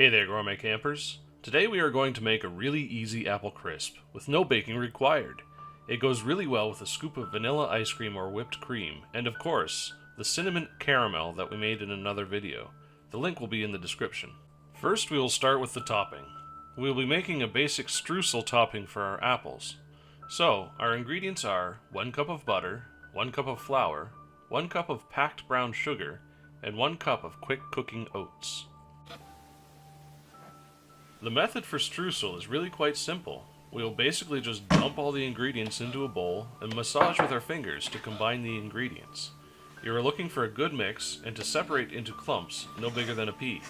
Hey there, gourmet campers. Today we are going to make a really easy apple crisp, with no baking required. It goes really well with a scoop of vanilla ice cream or whipped cream, and of course, the cinnamon caramel that we made in another video. The link will be in the description. First we will start with the topping. We will be making a basic streusel topping for our apples. So, our ingredients are 1 cup of butter, 1 cup of flour, 1 cup of packed brown sugar, and 1 cup of quick cooking oats. The method for streusel is really quite simple. We will basically just dump all the ingredients into a bowl and massage with our fingers to combine the ingredients. You are looking for a good mix and to separate into clumps no bigger than a pea.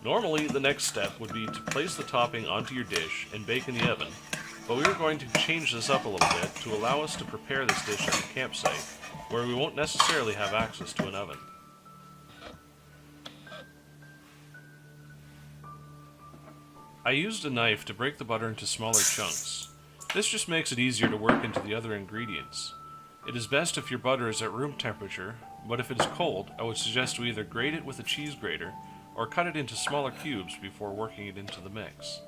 Normally, the next step would be to place the topping onto your dish and bake in the oven, but we are going to change this up a little bit to allow us to prepare this dish at a campsite, where we won't necessarily have access to an oven. I used a knife to break the butter into smaller chunks. This just makes it easier to work into the other ingredients. It is best if your butter is at room temperature, but if it is cold, I would suggest to either grate it with a cheese grater or cut it into smaller cubes before working it into the mix.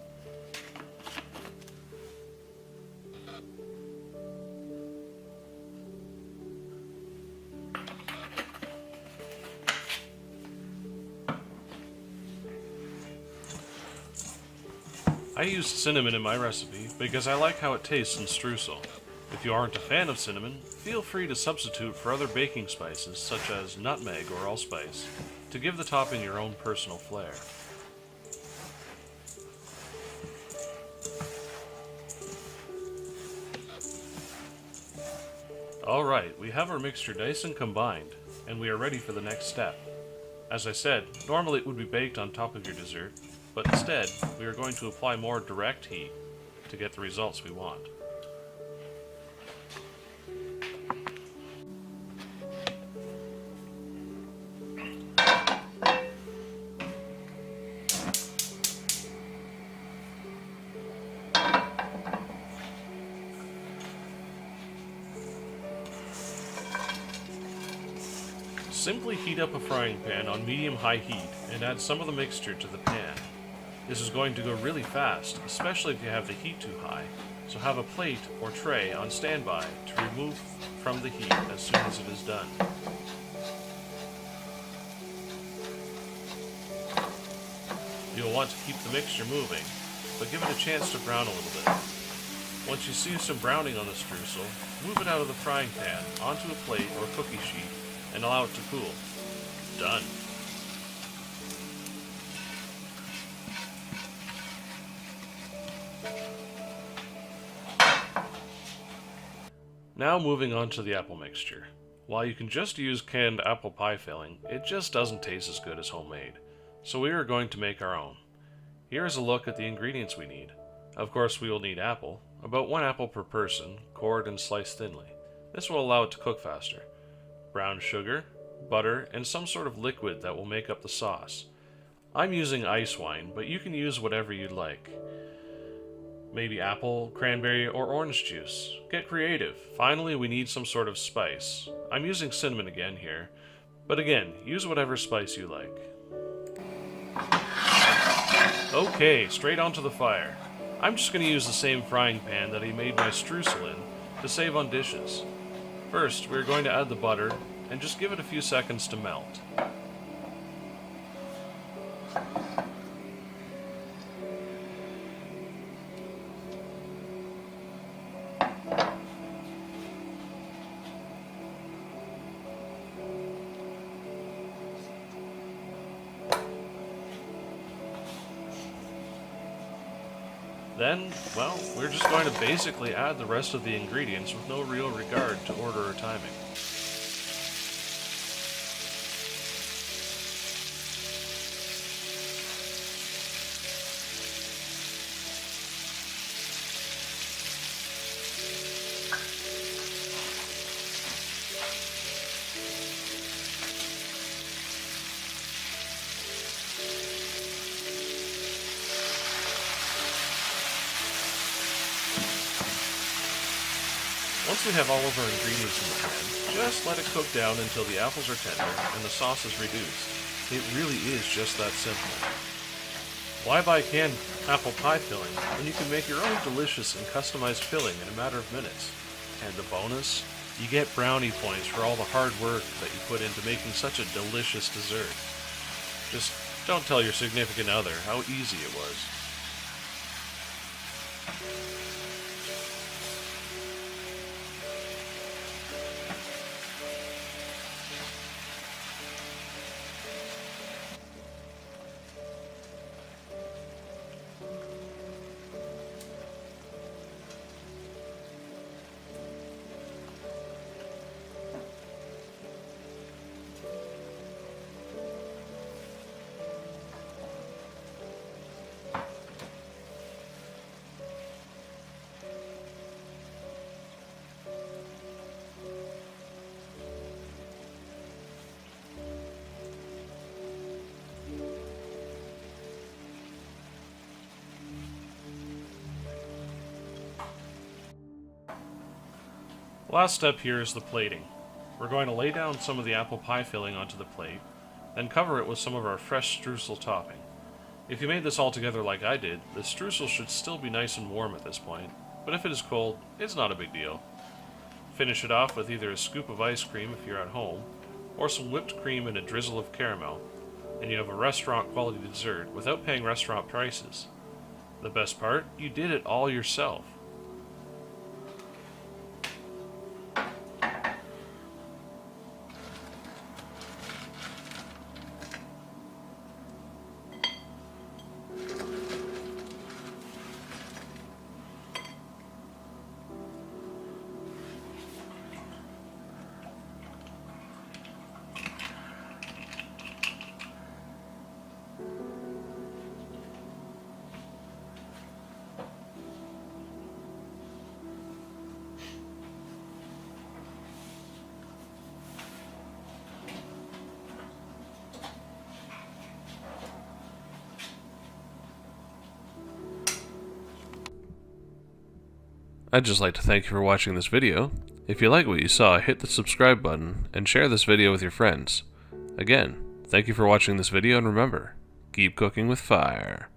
I used cinnamon in my recipe because I like how it tastes in streusel. If you aren't a fan of cinnamon, feel free to substitute for other baking spices such as nutmeg or allspice to give the topping your own personal flair. Alright, we have our mixture nice and combined, and we are ready for the next step. As I said, normally it would be baked on top of your dessert, but instead, we are going to apply more direct heat to get the results we want. Simply heat up a frying pan on medium-high heat and add some of the mixture to the pan. This is going to go really fast, especially if you have the heat too high, so have a plate or tray on standby to remove from the heat as soon as it is done. You'll want to keep the mixture moving, but give it a chance to brown a little bit. Once you see some browning on the streusel, move it out of the frying pan onto a plate or cookie sheet and allow it to cool. Done. Now moving on to the apple mixture. While you can just use canned apple pie filling, it just doesn't taste as good as homemade, so we are going to make our own. Here is a look at the ingredients we need. Of course we will need apple, about 1 apple per person, cored and sliced thinly. This will allow it to cook faster. Brown sugar, butter, and some sort of liquid that will make up the sauce. I'm using ice wine, but you can use whatever you'd like. Maybe apple, cranberry, or orange juice. Get creative. Finally, we need some sort of spice. I'm using cinnamon again here, but again, use whatever spice you like. Okay, straight onto the fire. I'm just going to use the same frying pan that I made my streusel in to save on dishes. First, we're going to add the butter and just give it a few seconds to melt. Then, well, we're just going to basically add the rest of the ingredients with no real regard to order or timing. Once we have all of our ingredients in the pan, just let it cook down until the apples are tender and the sauce is reduced. It really is just that simple. Why buy canned apple pie filling when you can make your own delicious and customized filling in a matter of minutes? And the bonus? You get brownie points for all the hard work that you put into making such a delicious dessert. Just don't tell your significant other how easy it was. Last step here is the plating. We're going to lay down some of the apple pie filling onto the plate, then cover it with some of our fresh streusel topping. If you made this all together like I did, the streusel should still be nice and warm at this point, but if it is cold, it's not a big deal. Finish it off with either a scoop of ice cream if you're at home, or some whipped cream and a drizzle of caramel, and you have a restaurant quality dessert without paying restaurant prices. The best part, you did it all yourself. I'd just like to thank you for watching this video. If you like what you saw, hit the subscribe button and share this video with your friends. Again, thank you for watching this video, and remember, keep cooking with fire.